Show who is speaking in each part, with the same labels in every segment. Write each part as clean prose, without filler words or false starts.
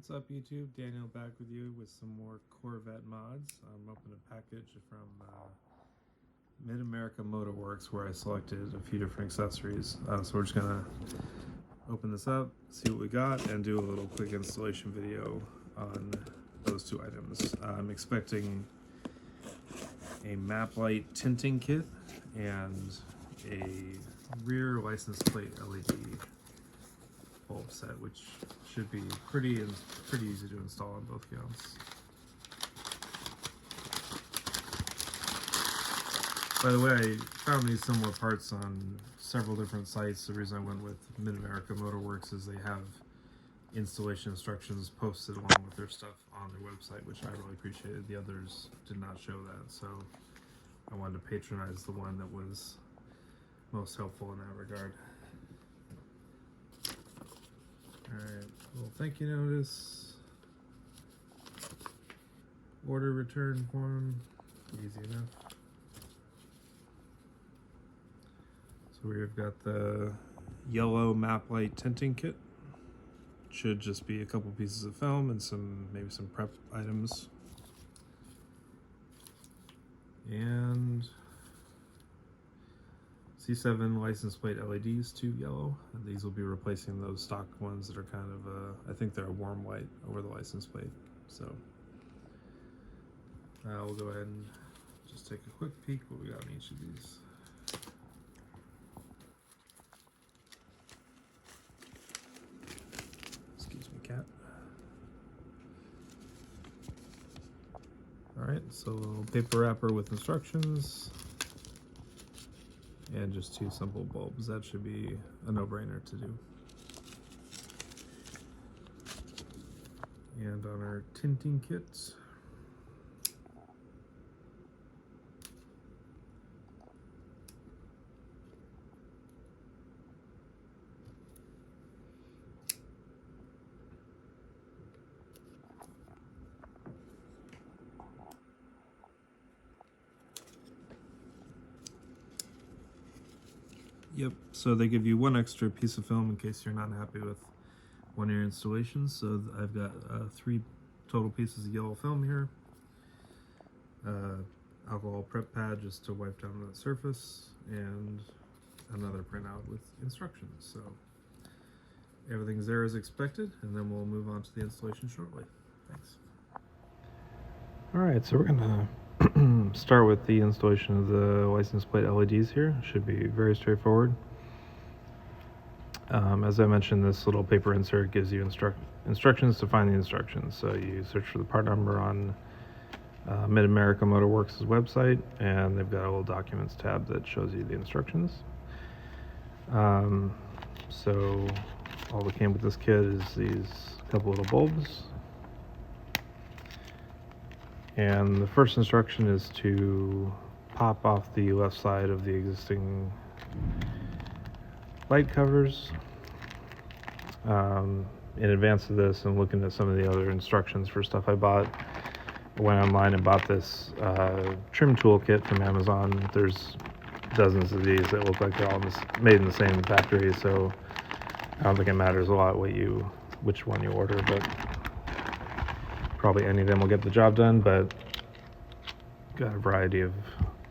Speaker 1: What's up, YouTube? Daniel back with you with some more Corvette mods. I'm opening a package from Mid-America Motorworks where I selected a few different accessories. So we're just gonna open this up, see what we got, and do a little quick installation video on those two items. I'm expecting a map light tinting kit and a rear license plate LED bulb set, which should be pretty easy to install on both counts. By the way, I found these similar parts on several different sites. The reason I went with Mid-America Motorworks is they have installation instructions posted along with their stuff on their website, which I really appreciated. The others did not show that, so I wanted to patronize the one that was most helpful in that regard. Alright, little thank you notice, order return form, easy enough. So we've got the yellow map light tinting kit. Should just be a couple pieces of film and maybe some prep items. And C7 license plate LEDs, 2 yellow, and these will be replacing those stock ones that are kind of I think they're a warm white over the license plate. So we'll go ahead and just take a quick peek what we got in each of these. Excuse me, cat. Alright, so a little paper wrapper with instructions and just 2 simple bulbs. That should be a no-brainer to do. And on our tinting kit, yep, so they give you 1 extra piece of film in case you're not happy with one of your installations. So I've got 3 total pieces of yellow film here. Alcohol prep pad just to wipe down the surface, and another printout with instructions. So everything's there as expected, and then we'll move on to the installation shortly. Thanks. Alright, so we're gonna start with the installation of the license plate LEDs here. Should be very straightforward. As I mentioned, this little paper insert gives you instructions to find the instructions. So you search for the part number on Mid-America Motorworks' website, and they've got a little documents tab that shows you the instructions. So all that came with this kit is these couple little bulbs. And the first instruction is to pop off the left side of the existing light covers. In advance of this, and looking at some of the other instructions for stuff I bought, I went online and bought this trim tool kit from Amazon. There's dozens of these that look like they're all made in the same factory, so I don't think it matters a lot which one you order, but probably any of them will get the job done. But got a variety of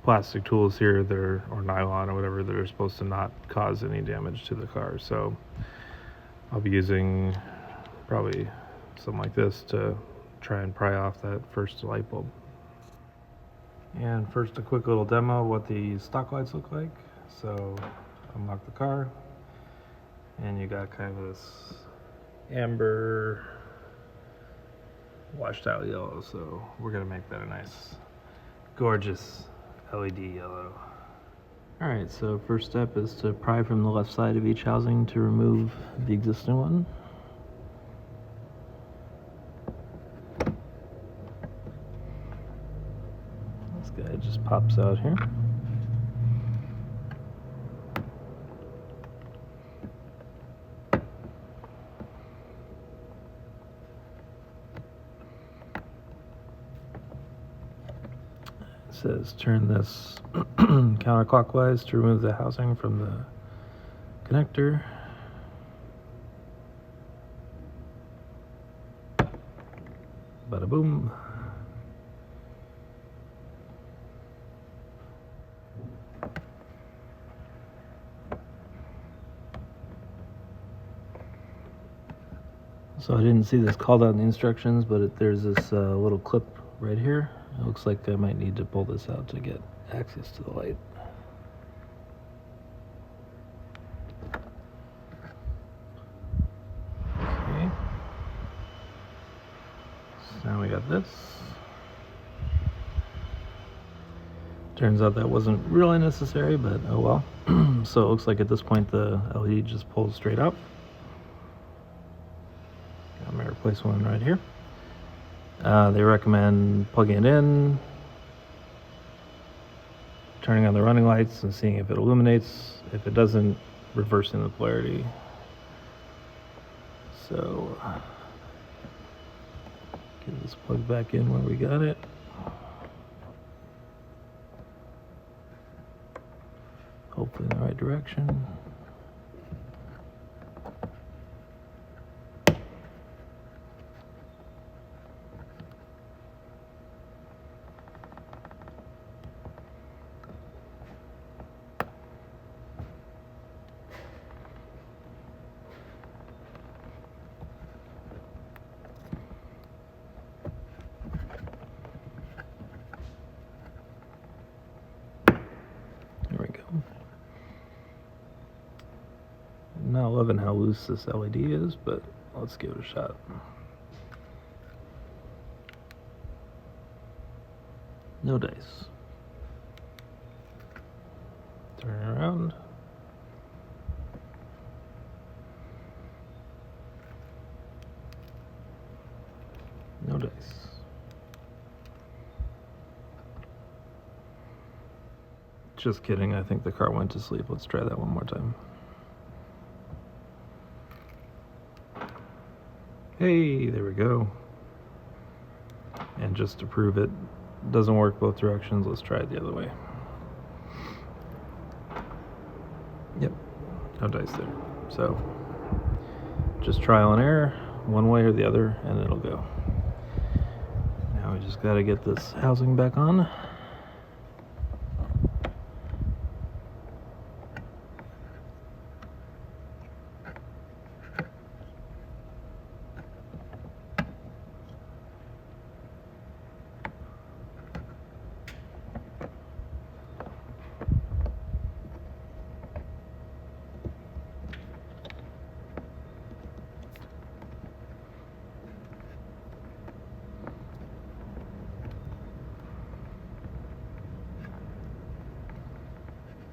Speaker 1: plastic tools here that are, or nylon or whatever, that are supposed to not cause any damage to the car. So I'll be using probably something like this to try and pry off that first light bulb. And first, a quick little demo of what the stock lights look like. So unlock the car, and you got kind of this amber washed out yellow, so we're gonna make that a nice gorgeous LED yellow. Alright, so first step is to pry from the left side of each housing to remove the existing one. This guy just pops out here. It says turn this counterclockwise to remove the housing from the connector. Bada boom. So I didn't see this called out in the instructions, but there's this little clip right here. It looks like I might need to pull this out to get access to the light. Okay. So now we got this. Turns out that wasn't really necessary, but oh well. So it looks like at this point the LED just pulls straight up. I'm going to replace one right here. They recommend plugging it in, turning on the running lights and seeing if it illuminates. If it doesn't, reversing the polarity. So get this plugged back in where we got it. Hopefully in the right direction. There we go. I'm not loving how loose this LED is, but let's give it a shot. No dice. Turn it around. No dice. Just kidding, I think the car went to sleep. Let's try that one more time. Hey, there we go. And just to prove it doesn't work both directions, let's try it the other way. Yep, no dice there. So just trial and error, one way or the other, and it'll go. Now we just gotta get this housing back on.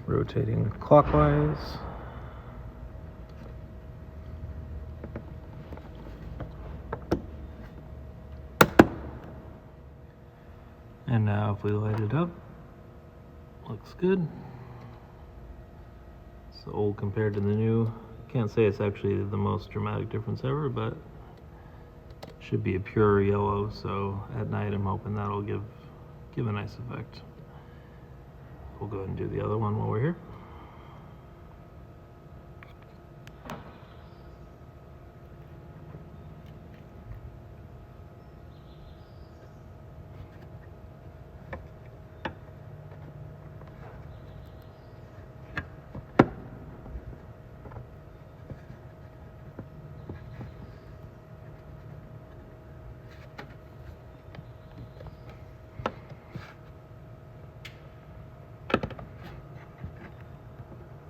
Speaker 1: Rotating clockwise. And now if we light it up, looks good. It's old compared to the new. Can't say it's actually the most dramatic difference ever, but should be a pure yellow, so at night I'm hoping that'll give a nice effect. We'll go ahead and do the other one while we're here.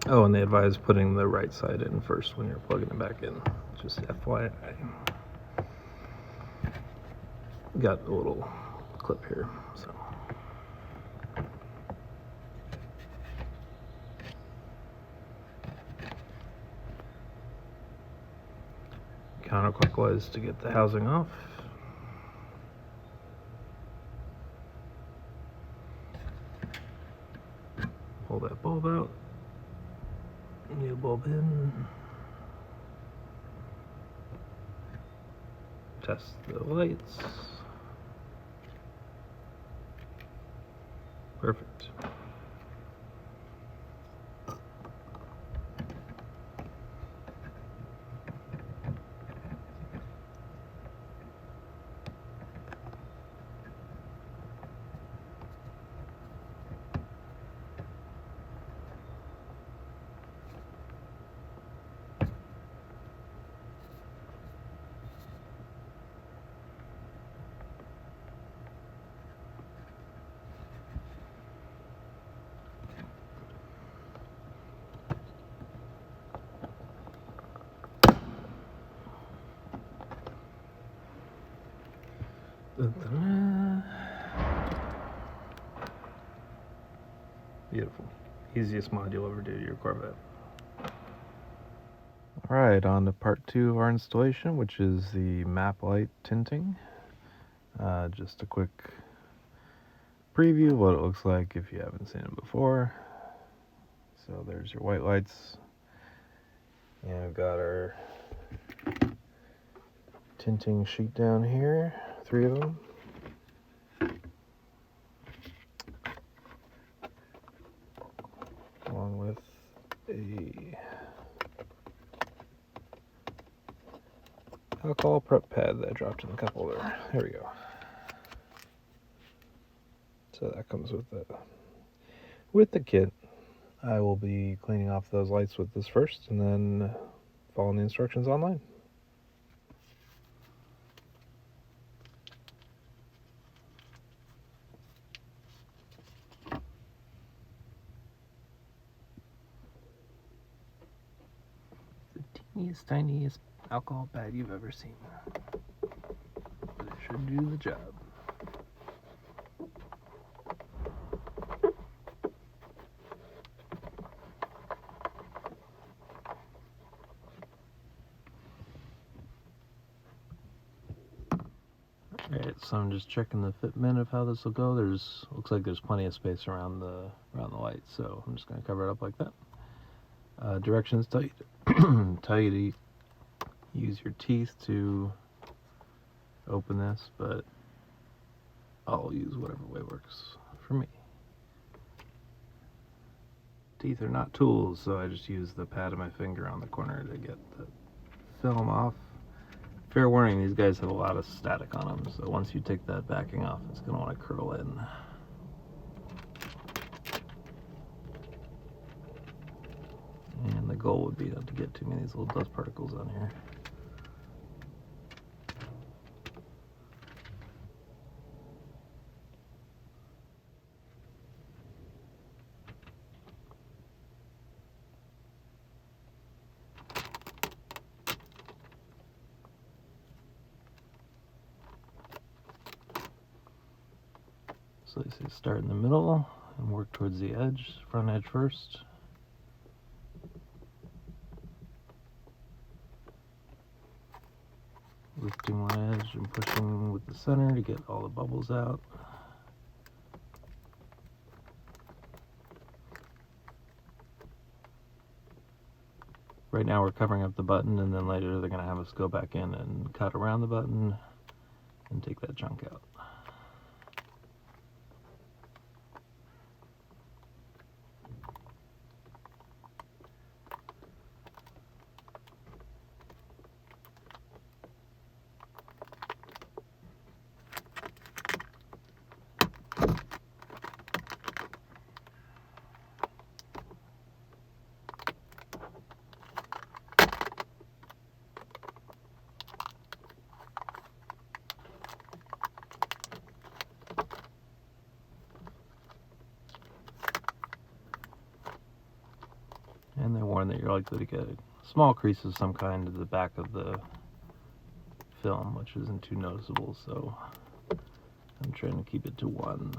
Speaker 1: Oh, and they advise putting the right side in first when you're plugging it back in. Just FYI. Got a little clip here, so. Counterclockwise to get the housing off. Pull that bulb out. New bulb in. Test the lights. Perfect. Beautiful. Easiest mod you'll ever do to your Corvette. Alright, on to part 2 of our installation, which is the map light tinting. Just a quick preview of what it looks like if you haven't seen it before. So there's your white lights. And we've got our tinting sheet down here, 3 of them. Along with a alcohol prep pad that I dropped in the cup holder. There we go. So that comes with the kit. I will be cleaning off those lights with this first, and then following the instructions online. The teeniest, tiniest alcohol pad you've ever seen, but it should do the job. Alright, so I'm just checking the fitment of how this will go. Looks like there's plenty of space around the light, so I'm just going to cover it up like that. Directions tell you to use your teeth to open this, but I'll use whatever way works for me. Teeth are not tools, so I just use the pad of my finger on the corner to get the film off. Fair warning, these guys have a lot of static on them, so once you take that backing off, it's going to want to curl in. And the goal would be not to get too many of these little dust particles on here. So you see, start in the middle and work towards the edge, front edge first. Lifting one edge and pushing with the center to get all the bubbles out. Right now we're covering up the button, and then later they're going to have us go back in and cut around the button and take that chunk out. And they warn that you're likely to get a small crease of some kind at the back of the film, which isn't too noticeable, so I'm trying to keep it to 1.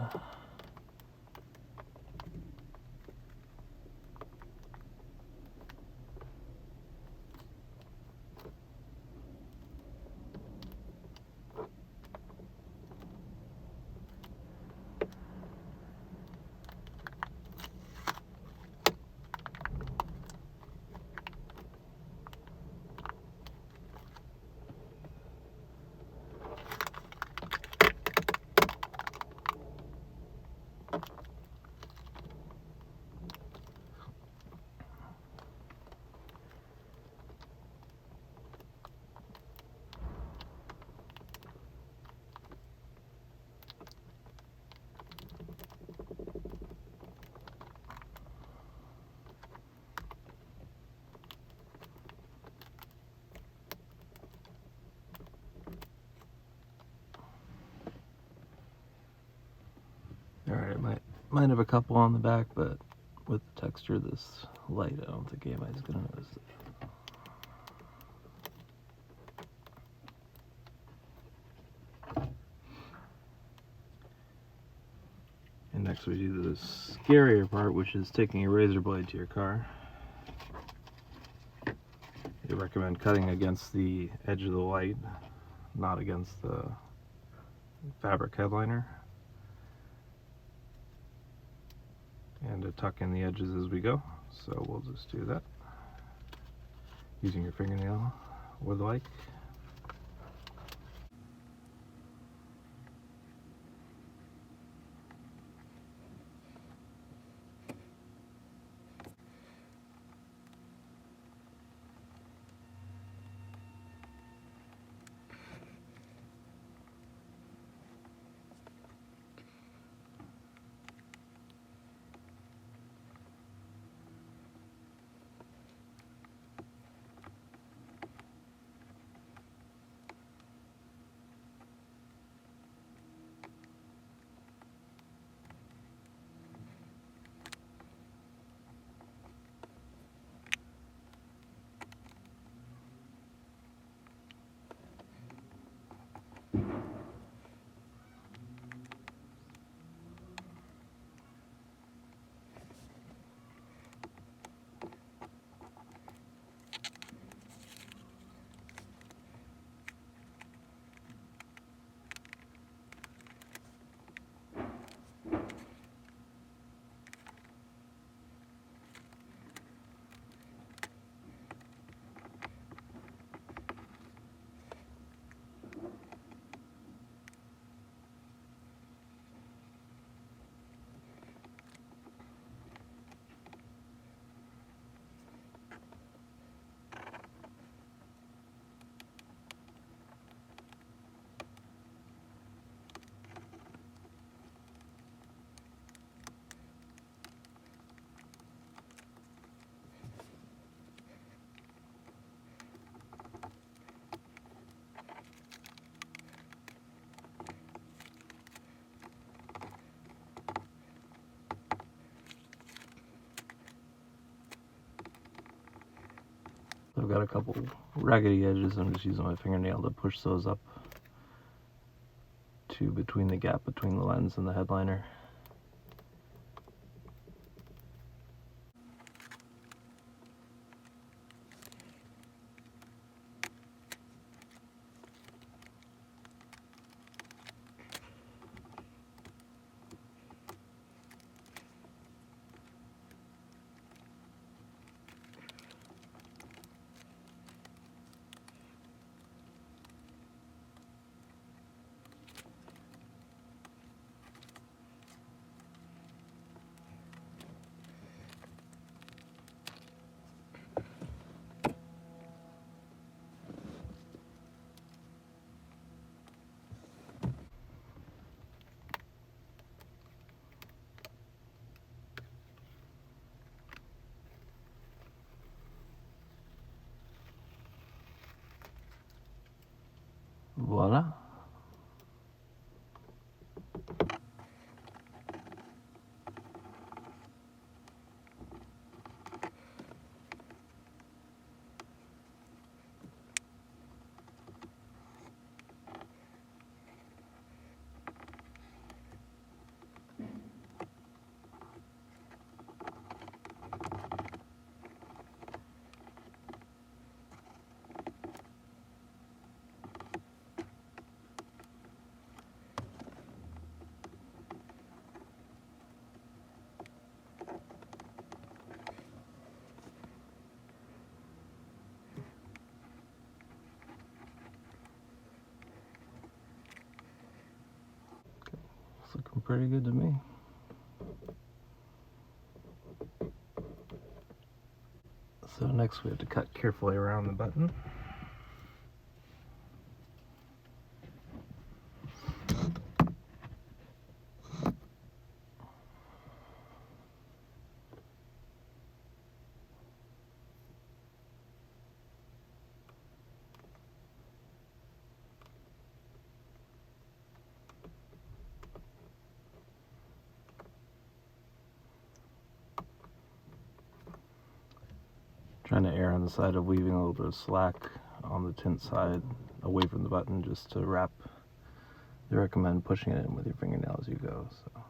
Speaker 1: Alright, might have a couple on the back, but with the texture of this light, I don't think anybody's going to notice it. Next we do the scarier part, which is taking a razor blade to your car. They recommend cutting against the edge of the light, not against the fabric headliner. And to tuck in the edges as we go. So we'll just do that. Using your fingernail would like. I've got a couple raggedy edges. I'm just using my fingernail to push those up to between the gap between the lens and the headliner. Voila. It's looking pretty good to me. So next we have to cut carefully around the button. Trying to err on the side of leaving a little bit of slack on the tint side away from the button, just to wrap. They recommend pushing it in with your fingernail as you go. So.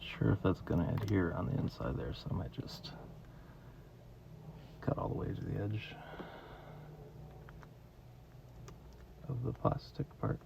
Speaker 1: sure if that's going to adhere on the inside there, so I might just cut all the way to the edge of the plastic part.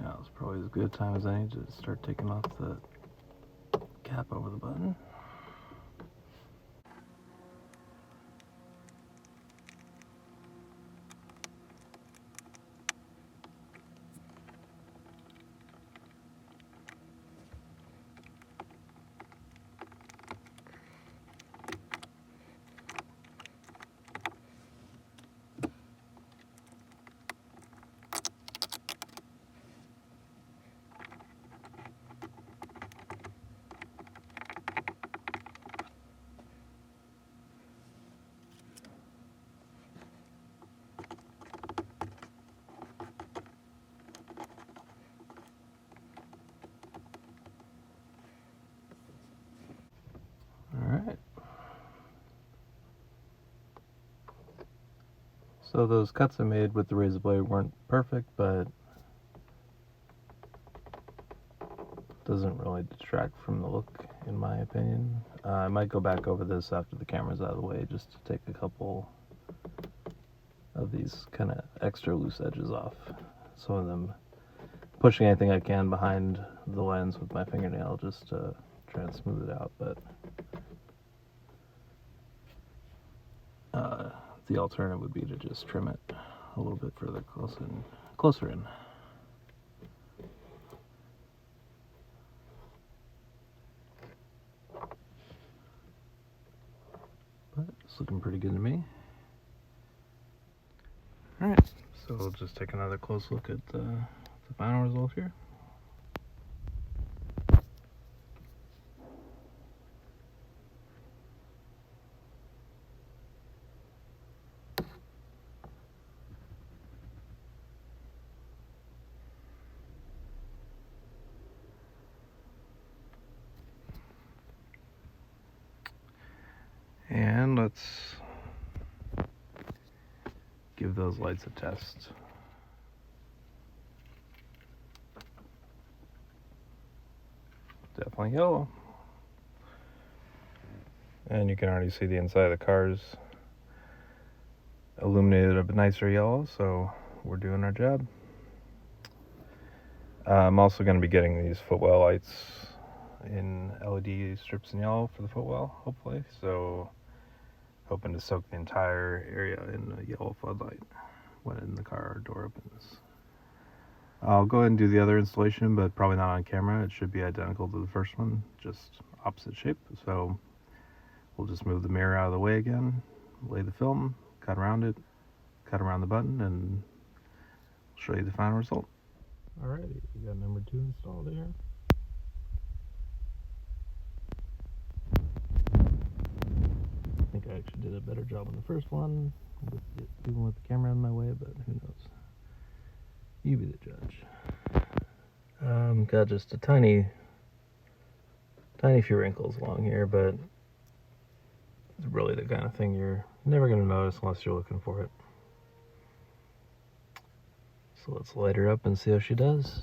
Speaker 1: Now it's probably as good a time as any to start taking off the cap over the button. Alright. So those cuts I made with the razor blade weren't perfect, but doesn't really detract from the look, in my opinion. I might go back over this after the camera's out of the way just to take a couple of these kind of extra loose edges off. Some of them pushing anything I can behind the lens with my fingernail just to try and smooth it out, but the alternative would be to just trim it a little bit further closer in. But it's looking pretty good to me. Alright, so we'll just take another close look at the final result here. And let's give those lights a test. Definitely yellow. And you can already see the inside of the cars illuminated a nicer yellow, so we're doing our job. I'm also going to be getting these footwell lights in LED strips in yellow for the footwell, hopefully. So hoping to soak the entire area in a yellow floodlight when the car door opens. I'll go ahead and do the other installation, but probably not on camera. It should be identical to the first one, just opposite shape. So we'll just move the mirror out of the way again, lay the film, cut around it, cut around the button, and I'll show you the final result. Alrighty, we got number 2 installed here. I think I actually did a better job on the first one, even with the camera in my way, but who knows? You be the judge. Got just a tiny few wrinkles along here, but it's really the kind of thing you're never going to notice unless you're looking for it. So let's light her up and see how she does.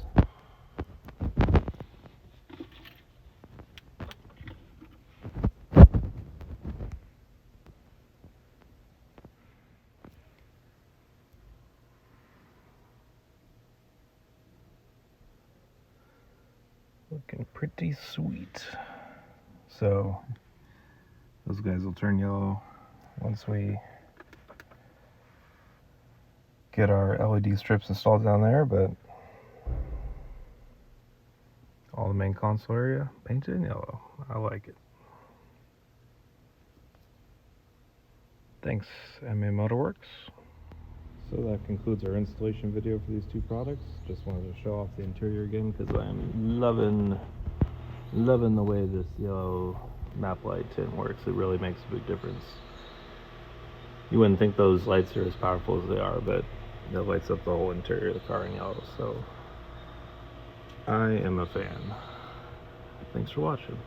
Speaker 1: Looking pretty sweet. So those guys will turn yellow once we get our LED strips installed down there, but all the main console area painted in yellow. I like it. Thanks, MA Motorworks. So that concludes our installation video for these two products. Just wanted to show off the interior again because I'm loving the way this yellow map light tint works. It really makes a big difference. You wouldn't think those lights are as powerful as they are, but it lights up the whole interior of the car in yellow, so I am a fan. Thanks for watching.